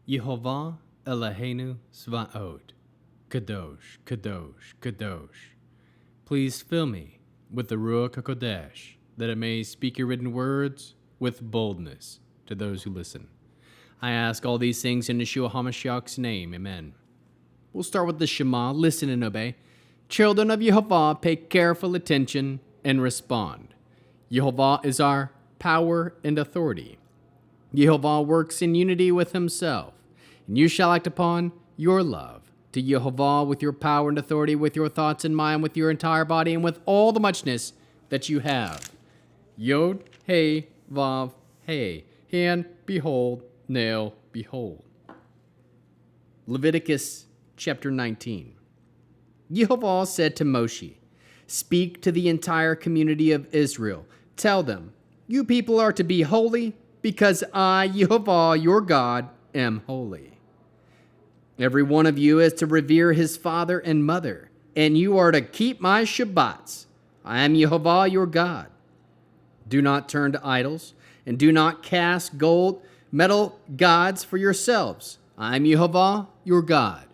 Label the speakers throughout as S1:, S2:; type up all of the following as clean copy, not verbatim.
S1: Yehovah Eloheinu Svaot, Kadosh, Kadosh, Kadosh. Please fill me with the Ruach HaKodesh, that I may speak your written words with boldness to those who listen. I ask all these things in Yeshua HaMashiach's name. Amen. We'll start with the Shema. Listen and obey. Children of Yehovah, pay careful attention and respond. Yehovah is our power and authority. Yehovah works in unity with himself, and you shall act upon your love to Yehovah with your power and authority, with your thoughts in mind, with your entire body, and with all the muchness that you have. Yod, Hey, Vav, Hey. Hand, behold, nail, behold. Leviticus Chapter 19. Yehovah said to Moshe, "Speak to the entire community of Israel. Tell them, you people are to be holy, because I, Yehovah, your God, am holy. Every one of you is to revere his father and mother, and you are to keep my Shabbats. I am Yehovah, your God. Do not turn to idols, and do not cast gold, metal gods for yourselves. I am Yehovah, your God.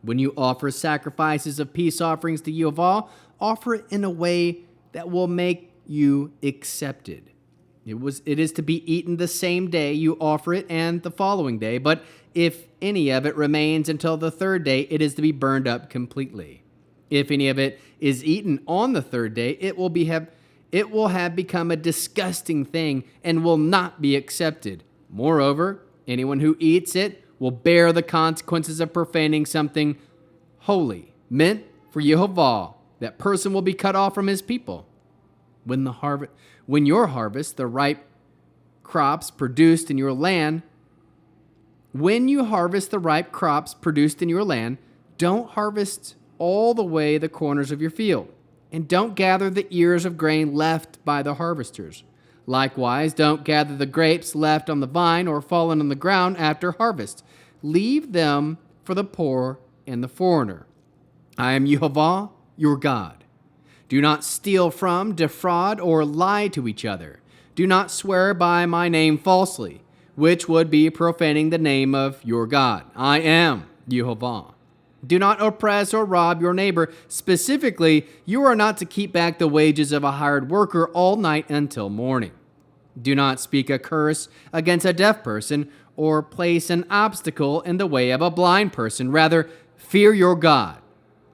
S1: When you offer sacrifices of peace offerings to Yehovah, offer it in a way that will make you accepted. It is to be eaten the same day you offer it and the following day, but if any of it remains until the third day, it is to be burned up completely. If any of it is eaten on the third day, it will have become a disgusting thing and will not be accepted. Moreover, anyone who eats it will bear the consequences of profaning something holy, meant for Yehovah. That person will be cut off from his people. When your harvest, the ripe crops produced in your land, don't harvest all the way the corners of your field, and don't gather the ears of grain left by the harvesters. Likewise, don't gather the grapes left on the vine or fallen on the ground after harvest. Leave them for the poor and the foreigner. I am Yehovah, your God. Do not steal from, defraud, or lie to each other. Do not swear by my name falsely, which would be profaning the name of your God. I am Yehovah. Do not oppress or rob your neighbor. Specifically, you are not to keep back the wages of a hired worker all night until morning. Do not speak a curse against a deaf person or place an obstacle in the way of a blind person. Rather, fear your God.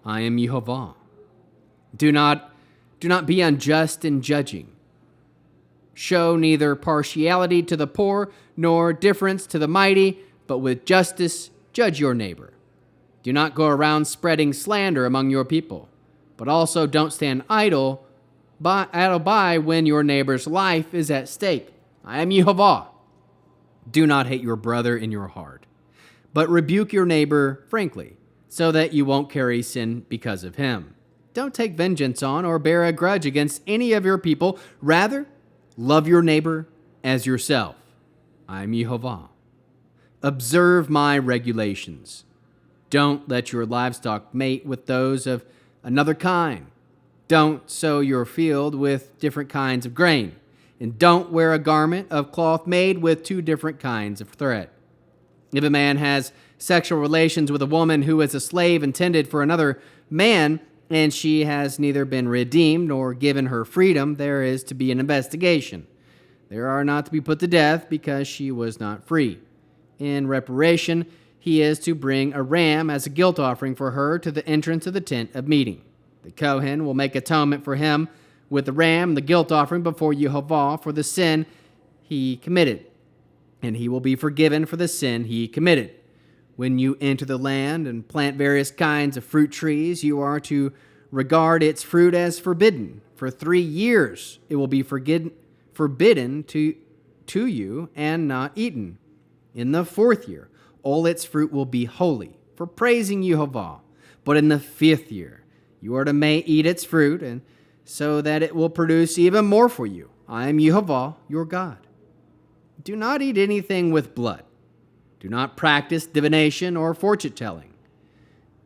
S1: I am Yehovah. Do not be unjust in judging. Show neither partiality to the poor nor difference to the mighty, but with justice judge your neighbor. Do not go around spreading slander among your people, but also don't stand idle by when your neighbor's life is at stake. I am Yehovah. Do not hate your brother in your heart, but rebuke your neighbor frankly, so that you won't carry sin because of him. Don't take vengeance on or bear a grudge against any of your people. Rather, love your neighbor as yourself. I am Yehovah. Observe my regulations. Don't let your livestock mate with those of another kind. Don't sow your field with different kinds of grain. And don't wear a garment of cloth made with two different kinds of thread. If a man has sexual relations with a woman who is a slave intended for another man, and she has neither been redeemed nor given her freedom, there is to be an investigation. They are not to be put to death because she was not free. In reparation, he is to bring a ram as a guilt offering for her to the entrance of the tent of meeting. The Kohen will make atonement for him with the ram and the guilt offering before Yehovah for the sin he committed, and he will be forgiven for the sin he committed. When you enter the land and plant various kinds of fruit trees, you are to regard its fruit as forbidden. For 3 years it will be forbidden to you and not eaten. In the 4th year, all its fruit will be holy for praising Yehovah. But in the 5th year, you are to eat its fruit, and so that it will produce even more for you. I am Yehovah, your God. Do not eat anything with blood. Do not practice divination or fortune-telling.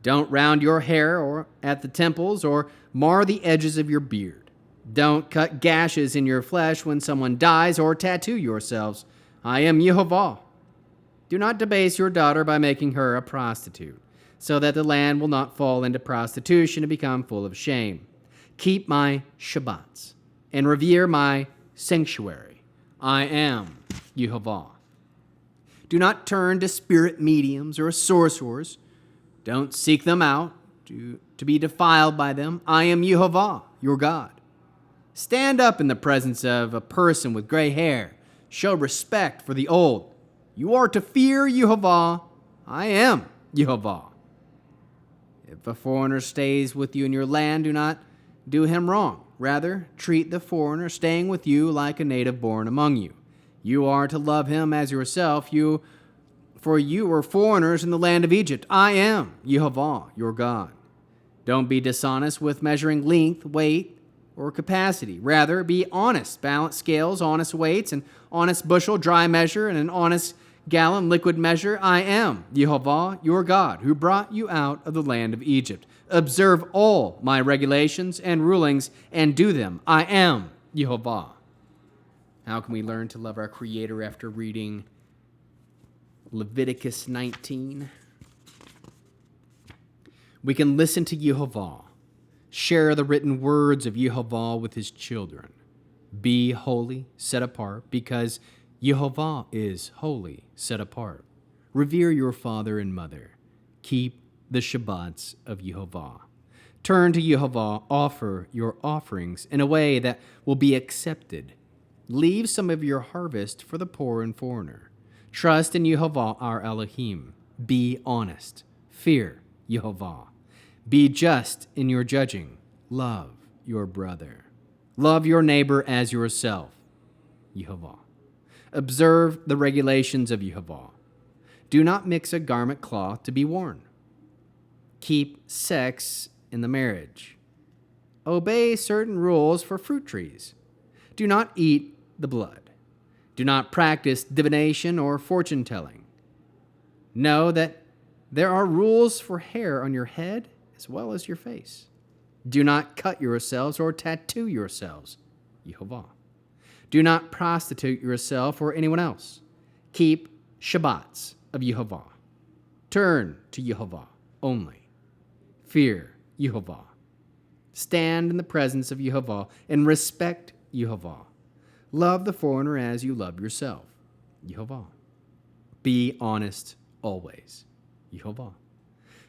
S1: Don't round your hair or at the temples or mar the edges of your beard. Don't cut gashes in your flesh when someone dies or tattoo yourselves. I am Yehovah. Do not debase your daughter by making her a prostitute, so that the land will not fall into prostitution and become full of shame. Keep my Shabbats and revere my sanctuary. I am Yehovah. Do not turn to spirit mediums or sorcerers. Don't seek them out to be defiled by them. I am Yehovah, your God. Stand up in the presence of a person with gray hair. Show respect for the old. You are to fear Yehovah. I am Yehovah. If a foreigner stays with you in your land, do not do him wrong. Rather, treat the foreigner staying with you like a native born among you. You are to love him as yourself, for you were foreigners in the land of Egypt. I am Yehovah, your God. Don't be dishonest with measuring length, weight, or capacity. Rather, be honest. Balance scales, honest weights, an honest bushel, dry measure, and an honest gallon, liquid measure. I am Yehovah, your God, who brought you out of the land of Egypt. Observe all my regulations and rulings and do them. I am Yehovah. How can we learn to love our Creator after reading Leviticus 19? We can listen to Yehovah, share the written words of Yehovah with his children. Be holy, set apart, because Yehovah is holy, set apart. Revere your father and mother. Keep the Shabbats of Yehovah. Turn to Yehovah, offer your offerings in a way that will be accepted. Leave some of your harvest for the poor and foreigner. Trust in Yehovah, our Elohim. Be honest. Fear Yehovah. Be just in your judging. Love your brother. Love your neighbor as yourself. Yehovah. Observe the regulations of Yehovah. Do not mix a garment cloth to be worn. Keep sex in the marriage. Obey certain rules for fruit trees. Do not eat the blood. Do not practice divination or fortune-telling. Know that there are rules for hair on your head as well as your face. Do not cut yourselves or tattoo yourselves. Yehovah. Do not prostitute yourself or anyone else. Keep Shabbats of Yehovah. Turn to Yehovah only. Fear Yehovah. Stand in the presence of Yehovah and respect Yehovah. Love the foreigner as you love yourself. Yehovah. Be honest always. Yehovah.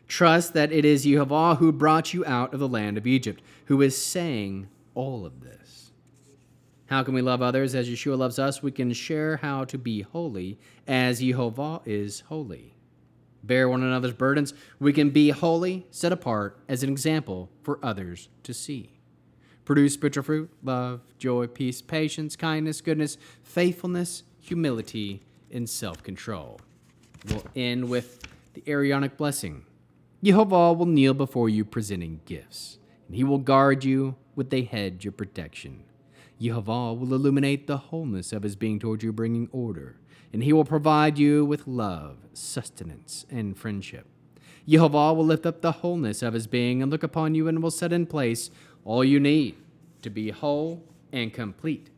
S1: Trust that it is Yehovah who brought you out of the land of Egypt, who is saying all of this. How can we love others as Yeshua loves us? We can share how to be holy as Yehovah is holy. Bear one another's burdens. We can be holy, set apart as an example for others to see. Produce spiritual fruit, love, joy, peace, patience, kindness, goodness, faithfulness, humility, and self-control. We'll end with the Aaronic blessing. Yehovah will kneel before you presenting gifts, and he will guard you with a hedge of protection. Yehovah will illuminate the wholeness of his being toward you, bringing order, and he will provide you with love, sustenance, and friendship. Yehovah will lift up the wholeness of his being and look upon you and will set in place all you need to be whole and complete.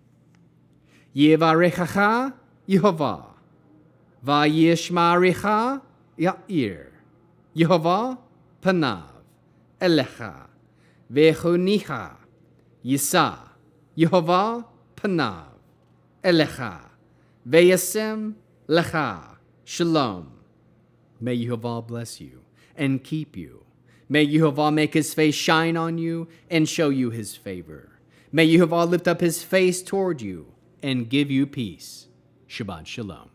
S1: Yevarechacha Yehovah, vayishmarecha Ya'ir, Yehovah panav elecha, vechunicha Yisa, Yehovah panav elecha, veyasem lecha shalom. May Yehovah bless you and keep you. May Yehovah make his face shine on you and show you his favor. May Yehovah lift up his face toward you and give you peace. Shabbat shalom.